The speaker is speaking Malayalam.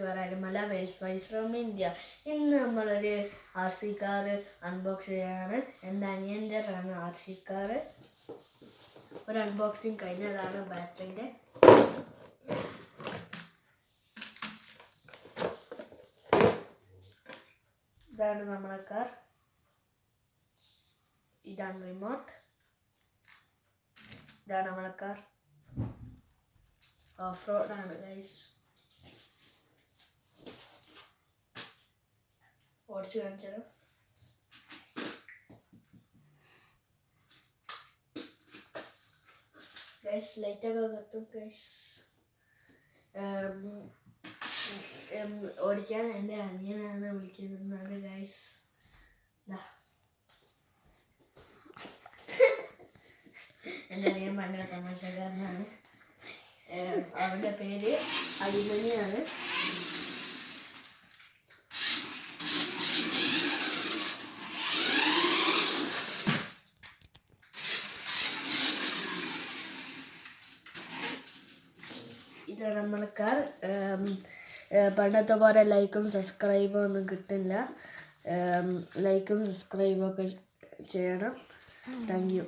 വരാലുമല വെൽസ് വൈസ് ഫ്രം ഇന്ത്യ. ഇന്ന് നമ്മളൊരു RC കാർ അൺബോക്സ് ചെയ്യാണ്. എൻ്റെ അനിയൻ്റെ ആണ് RC കാർ. ഒരു അൺബോക്സിങ് കഴിഞ്ഞതാണ്. ബാറ്ററിൻ്റെ ഇതാണ് നമ്മളെ കാർ. ഇതാണ് റിമോട്ട്. ഇതാണ് നമ്മളെ കാർ. ഓഫ് റോഡാണ് ഗൈസ്. ഓടിച്ച് കാണിച്ചത് ഗൈസ്. ലൈറ്റൊക്കെ കത്തും ഗൈസ്. ഓടിക്കാൻ എൻ്റെ അനിയനാണ് വിളിക്കുന്നത് ഗൈസ്. എൻ്റെ അനിയൻ ഭയങ്കര തമാശക്കാരനാണ്. അവൻ്റെ പേര് അയ്മനിയാണ്. ഇതാണ് നമ്മുടെ കാർ. പണ്ടത്തെ പോലെ ലൈക്കും സബ്സ്ക്രൈബും ഒന്നും കിട്ടില്ല. ലൈക്കും സബ്സ്ക്രൈബും ഒക്കെ ചെയ്യണം. Thank you.